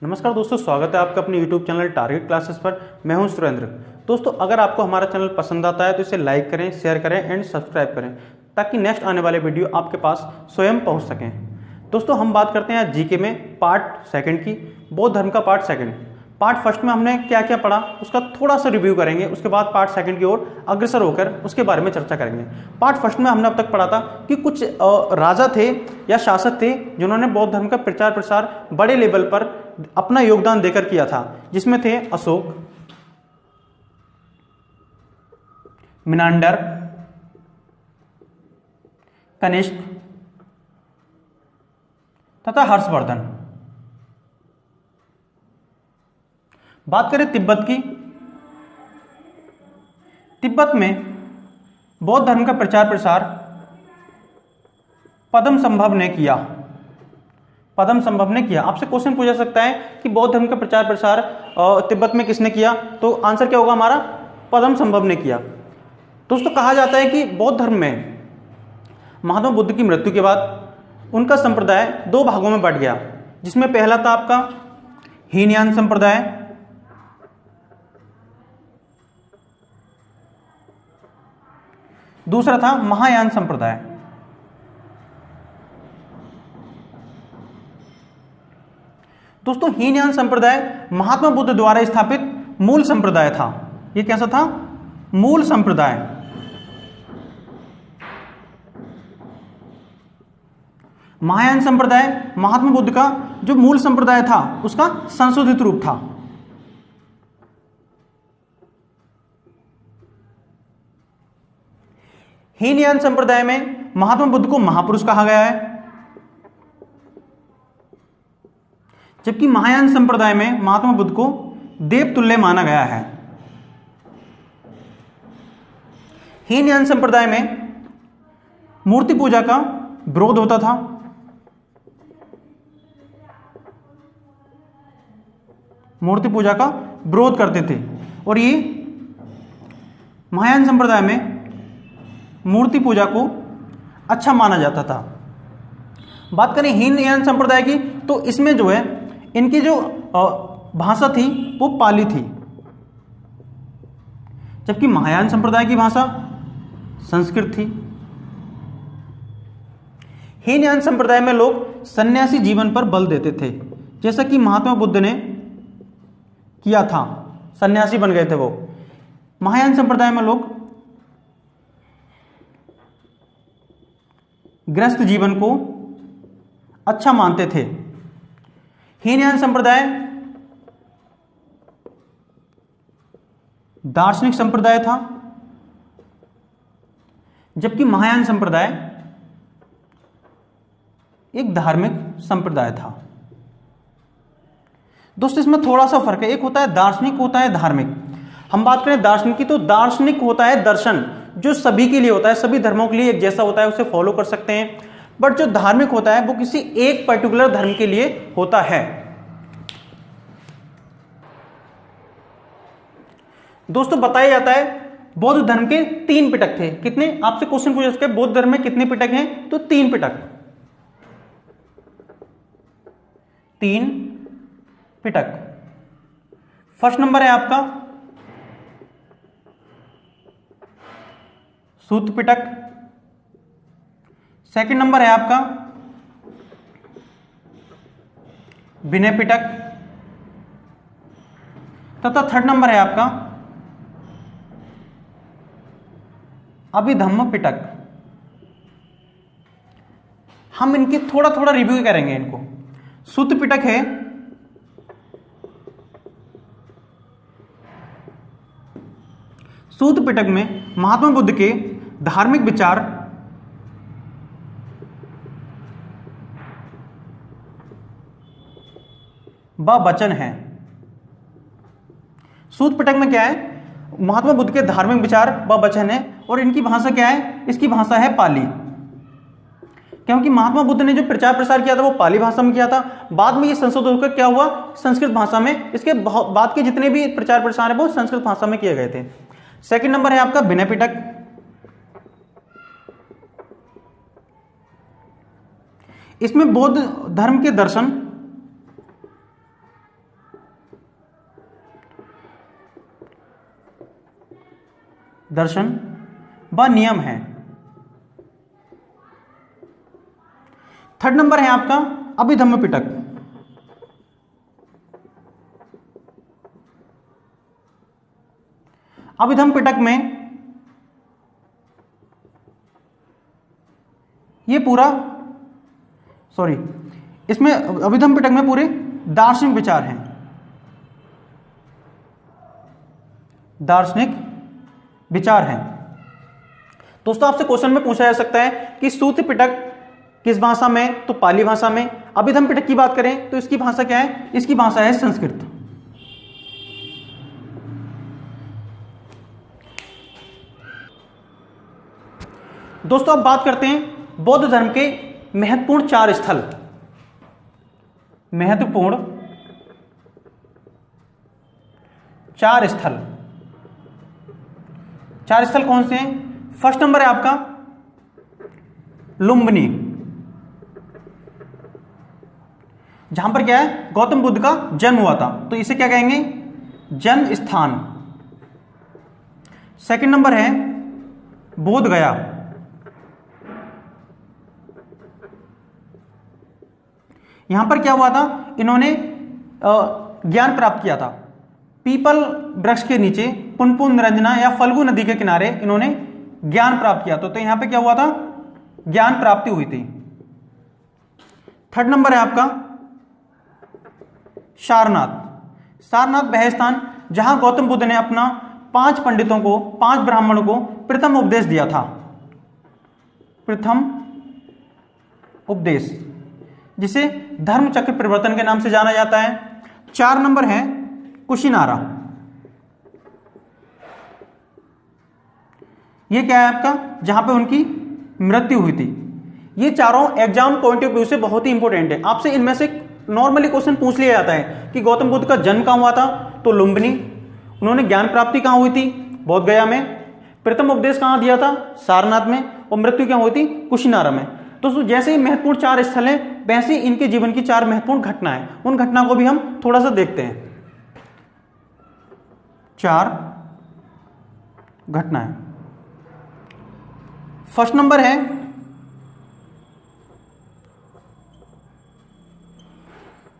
नमस्कार दोस्तों, स्वागत है आपका अपने YouTube चैनल टारगेट क्लासेस पर। मैं हूं सुरेंद्र। दोस्तों, अगर आपको हमारा चैनल पसंद आता है तो इसे लाइक करें, शेयर करें एंड सब्सक्राइब करें ताकि नेक्स्ट आने वाले वीडियो आपके पास स्वयं पहुंच सकें। दोस्तों, हम बात करते हैं आज जीके में पार्ट सेकंड की, बौद्ध धर्म का पार्ट सेकंड। पार्ट फर्स्ट में हमने क्या क्या पढ़ा उसका थोड़ा सा रिव्यू करेंगे, उसके बाद पार्ट सेकंड की ओर अग्रसर होकर उसके बारे में चर्चा करेंगे। पार्ट फर्स्ट में हमने अब तक पढ़ा था कि कुछ राजा थे या शासक थे जिन्होंने बौद्ध धर्म का प्रचार प्रसार बड़े लेवल पर अपना योगदान देकर किया था, जिसमें थे अशोक, मिनांडर, कनिष्क तथा हर्षवर्धन। बात करें तिब्बत की, तिब्बत में बौद्ध धर्म का प्रचार प्रसार पद्मसंभव ने किया। पद्मसंभव ने किया। आपसे क्वेश्चन पूछा सकता है कि बौद्ध धर्म का प्रचार प्रसार तिब्बत में किसने किया, तो आंसर क्या होगा हमारा, पद्मसंभव ने किया। दोस्तों, कहा जाता है कि बौद्ध धर्म में महात्मा बुद्ध की मृत्यु के बाद उनका संप्रदाय दो भागों में बंट गया, जिसमें पहला था आपका हीनयान संप्रदाय, दूसरा था महायान संप्रदाय। दोस्तों, हीनयान संप्रदाय महात्मा बुद्ध द्वारा स्थापित मूल संप्रदाय था। यह कैसा था, मूल संप्रदाय। महायान संप्रदाय महात्मा बुद्ध का जो मूल संप्रदाय था उसका संशोधित रूप था। हीनयान संप्रदाय में महात्मा बुद्ध को महापुरुष कहा गया है, जबकि महायान संप्रदाय में महात्मा बुद्ध को देवतुल्य माना गया है। हीनयान संप्रदाय में मूर्ति पूजा का विरोध होता था, मूर्ति पूजा का विरोध करते थे, और ये महायान संप्रदाय में मूर्ति पूजा को अच्छा माना जाता था। बात करें हीनयान संप्रदाय की, तो इसमें जो है इनकी जो भाषा थी वो पाली थी, जबकि महायान संप्रदाय की भाषा संस्कृत थी। हीनयान संप्रदाय में लोग सन्यासी जीवन पर बल देते थे, जैसा कि महात्मा बुद्ध ने किया था, सन्यासी बन गए थे वो। महायान संप्रदाय में लोग गृहस्थ जीवन को अच्छा मानते थे। हीनयान संप्रदाय दार्शनिक संप्रदाय था, जबकि महायान संप्रदाय एक धार्मिक संप्रदाय था। दोस्तों, इसमें थोड़ा सा फर्क है, एक होता है दार्शनिक, होता है धार्मिक। हम बात करें दार्शनिक की, तो दार्शनिक होता है दर्शन, जो सभी के लिए होता है, सभी धर्मों के लिए एक जैसा होता है, उसे फॉलो कर सकते हैं। बट जो धार्मिक होता है वो किसी एक पर्टिकुलर धर्म के लिए होता है। दोस्तों, बताया जाता है बौद्ध धर्म के 3 पिटक थे। कितने, आपसे क्वेश्चन पूछ सकते हैं बौद्ध धर्म में कितने पिटक हैं, तो 3 पिटक। 3 पिटक। फर्स्ट नंबर है आपका सूत पिटक, सेकंड नंबर है आपका विनय पिटक, तथा थर्ड नंबर है आपका अभिधम्म पिटक। हम इनके थोड़ा थोड़ा रिव्यू करेंगे इनको। सूत पिटक है, सूत पिटक में महात्मा बुद्ध के धार्मिक विचार व वचन है। सूत पिटक में क्या है, महात्मा बुद्ध के धार्मिक विचार व वचन है, और इनकी भाषा क्या है, इसकी भाषा है पाली। क्योंकि महात्मा बुद्ध ने जो प्रचार प्रसार किया था वो पाली भाषा में किया था। बाद में ये संशोधित होकर क्या हुआ, संस्कृत भाषा में। इसके बाद के जितने भी प्रचार प्रसार है वो संस्कृत भाषा में किए गए थे। सेकंड नंबर है आपका विनय पिटक। इसमें बौद्ध धर्म के दर्शन दर्शन व नियम है। थर्ड नंबर है आपका अभिधम्म पिटक। अभिधम्म पिटक में ये पूरा इसमें अभिधम्म पिटक में पूरे दार्शनिक विचार हैं, दार्शनिक विचार हैं। दोस्तों आपसे क्वेश्चन में पूछा जा सकता है कि सूत्र पिटक किस भाषा में, तो पाली भाषा में। अभिधम्म पिटक की बात करें तो इसकी भाषा क्या है, इसकी भाषा है संस्कृत। दोस्तों अब बात करते हैं बौद्ध धर्म के महत्वपूर्ण 4 स्थल। महत्वपूर्ण 4 स्थल, 4 स्थल कौन से हैं? फर्स्ट नंबर है आपका लुम्बिनी, जहां पर क्या है, गौतम बुद्ध का जन्म हुआ था, तो इसे क्या कहेंगे, जन्म स्थान। सेकंड नंबर है बोध गया, यहां पर क्या हुआ था, इन्होंने ज्ञान प्राप्त किया था। पीपल वृक्ष के नीचे पुनपुन निरंजना या फल्गु नदी के किनारे इन्होंने ज्ञान प्राप्त किया, तो यहां पे क्या हुआ था, ज्ञान प्राप्ति हुई थी। थर्ड नंबर है आपका सारनाथ। सारनाथ वह स्थान जहां गौतम बुद्ध ने अपना 5 पंडितों को, 5 ब्राह्मणों को प्रथम उपदेश दिया था। प्रथम उपदेश, जिसे धर्म चक्र परिवर्तन के नाम से जाना जाता है। 4 नंबर है कुशिनारा। यह क्या है आपका, जहां पे उनकी मृत्यु हुई थी। ये चारों एग्जाम पॉइंट ऑफ व्यू से बहुत ही इंपॉर्टेंट है। आपसे इनमें से नॉर्मली क्वेश्चन पूछ लिया जाता है कि गौतम बुद्ध का जन्म कहां हुआ था, तो लुम्बिनी। उन्होंने ज्ञान प्राप्ति कहां हुई थी, बोध गया में। प्रथम उपदेश कहां दिया था, सारनाथ में। और मृत्यु क्या हुई थी, कुशिनारा में। दोस्तों जैसे ही महत्वपूर्ण 4 स्थल हैं, वैसे ही इनके जीवन की 4 महत्वपूर्ण घटनाएं, उन घटना को भी हम थोड़ा सा देखते हैं। 4 घटनाएं। फर्स्ट नंबर है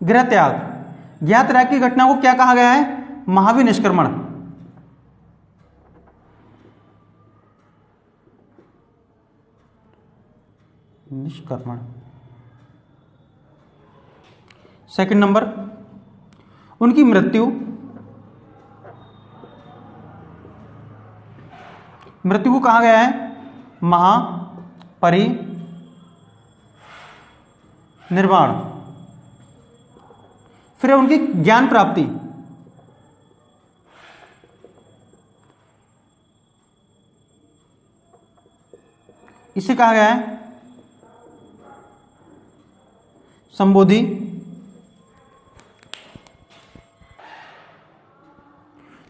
गृह त्याग। गृह त्याग की घटना को क्या कहा गया है, महावीर निष्क्रमण। निष्क्रमण। सेकंड नंबर उनकी मृत्यु। मृत्यु को कहा गया है महापरिनिर्वाण। फिर उनकी ज्ञान प्राप्ति। इसे कहा गया है संबोधि।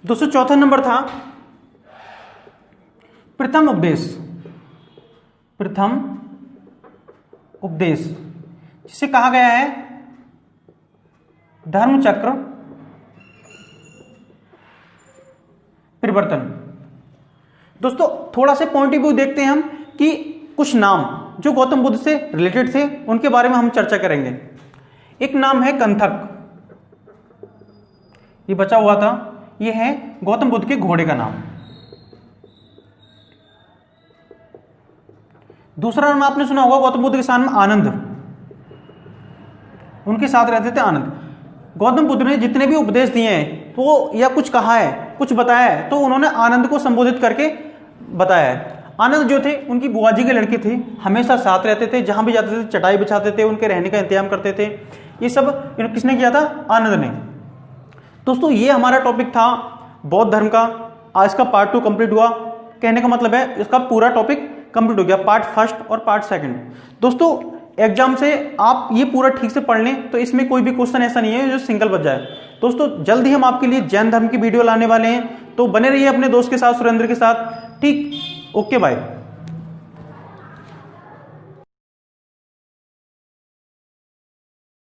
दोस्तों चौथा नंबर था प्रथम उपदेश। प्रथम उपदेश, जिसे कहा गया है धर्म चक्र परिवर्तन। दोस्तों थोड़ा सा पॉइंट ऑफ व्यू देखते हैं हम कि कुछ नाम जो गौतम बुद्ध से रिलेटेड थे उनके बारे में हम चर्चा करेंगे। एक नाम है कंथक, ये बचा हुआ था, ये है गौतम बुद्ध के घोड़े का नाम। दूसरा नाम आपने सुना होगा गौतम बुद्ध के साथ में आनंद, उनके साथ रहते थे आनंद। गौतम बुद्ध ने जितने भी उपदेश दिए हैं वो या कुछ कहा है, कुछ बताया है, तो उन्होंने आनंद को संबोधित करके बताया है। आनंद जो थे उनकी बुआ जी के लड़के थे, हमेशा साथ रहते थे, जहां भी जाते थे चटाई बिछाते थे, उनके रहने का इंतजाम करते थे। ये सब किसने किया था, आनंद ने। दोस्तों ये हमारा टॉपिक था बौद्ध धर्म का। आज का पार्ट 2 कंप्लीट हुआ, कहने का मतलब है इसका पूरा टॉपिक कंप्लीट हो गया, पार्ट 1 और पार्ट 2। दोस्तों एग्जाम से आप ये पूरा ठीक से पढ़ लें तो इसमें कोई भी क्वेश्चन ऐसा नहीं है जो सिंगल बच जाए। दोस्तों जल्द ही हम आपके लिए जैन धर्म की वीडियो लाने वाले हैं, तो बने रहिए अपने दोस्त के साथ, सुरेंद्र के साथ। ठीक, ओके बाय।